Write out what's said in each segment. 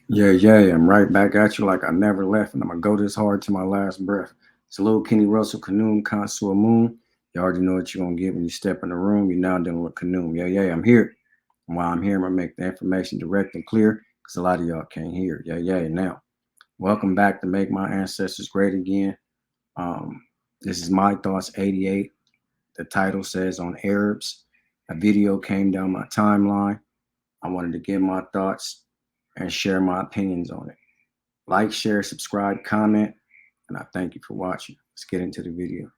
Yeah, I'm right back at you like I never left, and I'm gonna go this hard to my last breath. It's a little Kenny Russell, Kanoom, Consul Moon. You already know what you're gonna get when you step in the room. You're now dealing with Kanoom. I'm here. And while I'm here, I'm gonna make the information direct and clear because a lot of y'all can't hear. Now, welcome back to Make My Ancestors Great Again. Um, this is My Thoughts 88. The title says On Arabs. A video came down my timeline. I wanted to give my thoughts and share my opinions on it. Like, share, subscribe, comment, and I thank you for watching. Let's get into the video.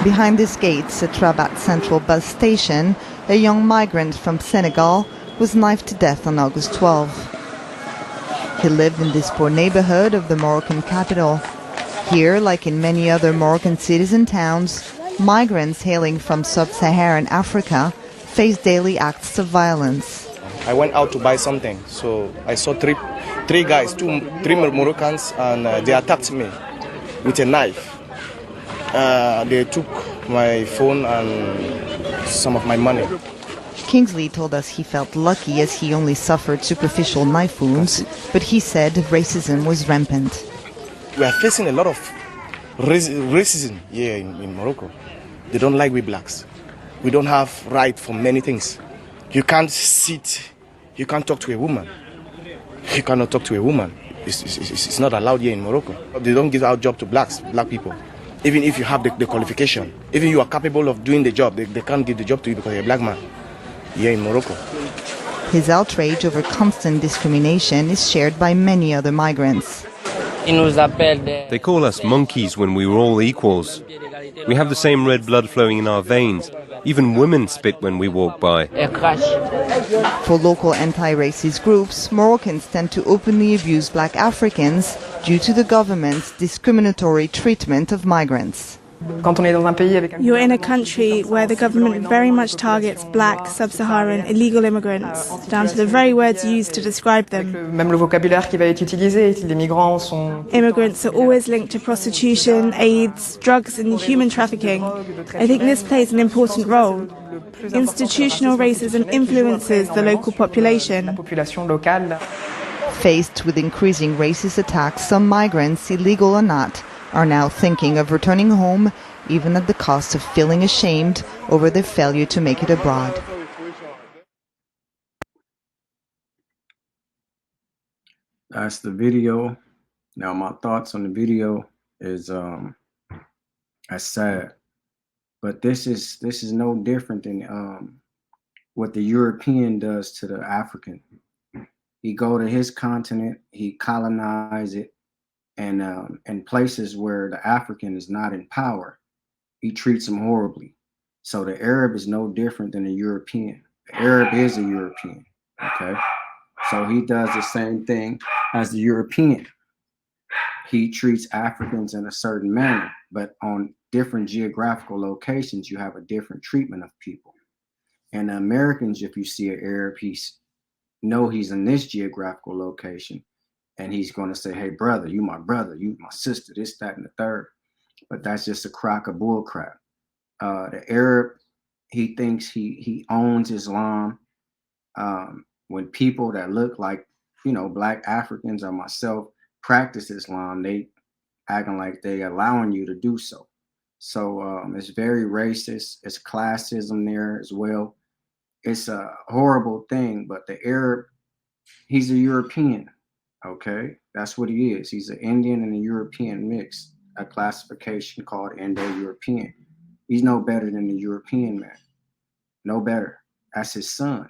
Behind these gates at Rabat Central Bus Station, a young migrant from Senegal was knifed to death on August 12. He lived in this poor neighborhood of the Moroccan capital. Here, like in many other Moroccan cities and towns, migrants hailing from sub-Saharan Africa face daily acts of violence. I went out to buy something, so I saw three guys, three Moroccans, and they attacked me with a knife. They took my phone and some of my money. Kingsley told us he felt lucky as he only suffered superficial knife wounds, but he said racism was rampant. We are facing a lot of racism here in Morocco. They don't like we blacks. We don't have right for many things. You can't sit, you can't talk to a woman. You cannot talk to a woman. It's not allowed here in Morocco. They don't give out job to black people. Even if you have the qualification, even you are capable of doing the job, they can't give the job to you because you're a black man here in Morocco. His outrage over constant discrimination is shared by many other migrants. They call us monkeys when we were all equals. We have the same red blood flowing in our veins. Even women spit when we walk by. For local anti-racist groups, Moroccans tend to openly abuse black Africans due to the government's discriminatory treatment of migrants. You're in a country where the government very much targets black, sub-Saharan, illegal immigrants, down to the very words used to describe them. Immigrants are always linked to prostitution, AIDS, drugs and human trafficking. I think this plays an important role. Institutional racism influences the local population. Faced with increasing racist attacks, some migrants, illegal or not, are now thinking of returning home, even at the cost of feeling ashamed over their failure to make it abroad. That's the video. Now, my thoughts on the video is that's sad, but this is no different than what the European does to the African. He go to his continent, he colonize it, and places where the African is not in power, he treats them horribly. So the Arab is no different than the European. The Arab is a European, okay? So he does the same thing as the European. He treats Africans in a certain manner, but on different geographical locations, you have a different treatment of people. And the Americans, if you see an Arab, he's in this geographical location, and he's going to say, "Hey, brother, you my sister, this, that, and the third." But that's just a crock of bull crap. The Arab, he thinks he owns Islam. When people that look like, black Africans or myself practice Islam, they acting like they allowing you to do so. So it's very racist. It's classism there as well. It's a horrible thing. But the Arab, he's a European. Okay, that's what he is. He's an Indian and a European mix, a classification called Indo-European. He's no better than the European man. No better. That's his son.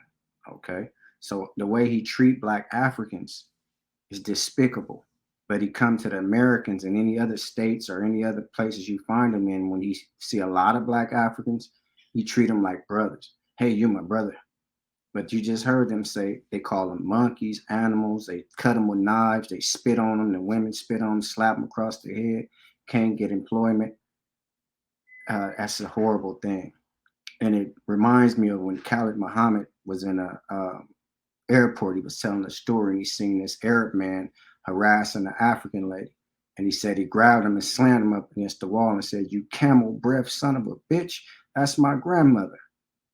Okay, so the way he treat black Africans is despicable. But he come to the Americans and any other states or any other places you find him in, when he see a lot of black Africans, he treat them like brothers. Hey, you my brother. But you just heard them say they call them monkeys, animals. They cut them with knives. They spit on them. The women spit on them, slap them across the head. Can't get employment. That's a horrible thing. And it reminds me of when Khalid Muhammad was in a airport. He was telling a story. And he seen this Arab man harassing an African lady. And he said he grabbed him and slammed him up against the wall and said, "You camel breath son of a bitch, that's my grandmother."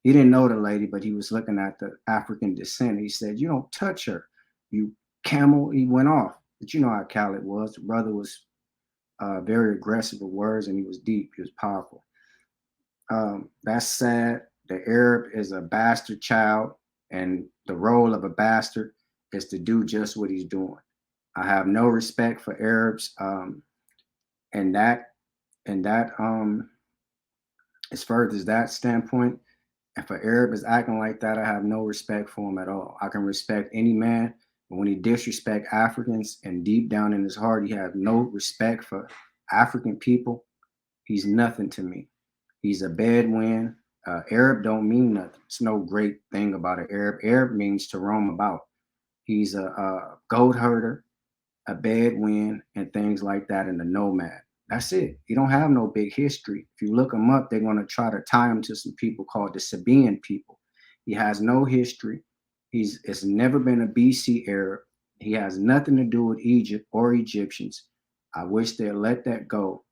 He didn't know the lady, but he was looking at the African descent. He said, "You don't touch her, you camel." He went off. But you know how Khaled was. The brother was very aggressive with words, and he was deep. He was powerful. That's sad. The Arab is a bastard child, and the role of a bastard is to do just what he's doing. I have no respect for Arabs, and that as far as that standpoint, if an Arab is acting like that, I have no respect for him at all. I can respect any man, but when he disrespect Africans and deep down in his heart, he has no respect for African people, he's nothing to me. He's a Bedouin. Arab don't mean nothing. It's no great thing about an Arab. Arab means to roam about. He's a goat herder, a Bedouin, and things like that, and a nomad. That's it. He don't have no big history. If you look him up, they're going to try to tie him to some people called the Sabaean people. He has no history. It's never been a BC Arab. He has nothing to do with Egypt or Egyptians. I wish they'd let that go.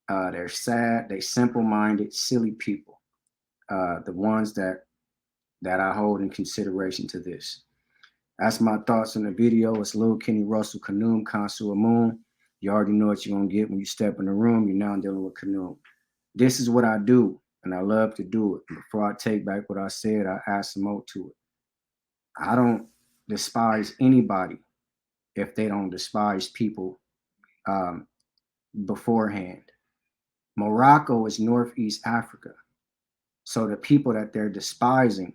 They're sad. They simple-minded, silly people. The ones that I hold in consideration to this. That's my thoughts on the video. It's Lil Kenny Russell, Kanoum, Khonsu Amun. You already know what you're going to get when you step in the room. You're now dealing with Kanoum. This is what I do, and I love to do it. Before I take back what I said, I add some more to it. I don't despise anybody if they don't despise people beforehand. Morocco is Northeast Africa. So the people that they're despising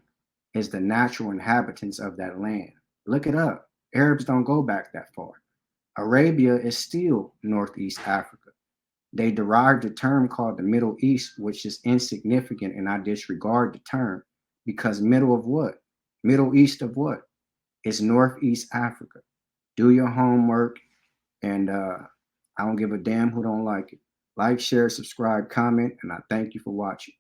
is the natural inhabitants of that land. Look it up. Arabs don't go back that far. Arabia is still Northeast Africa. They derived a term called the Middle East, which is insignificant, and I disregard the term because middle of what? Middle East of what? It's Northeast Africa. Do your homework, and I don't give a damn who don't like it. Like, share, subscribe, comment, and I thank you for watching.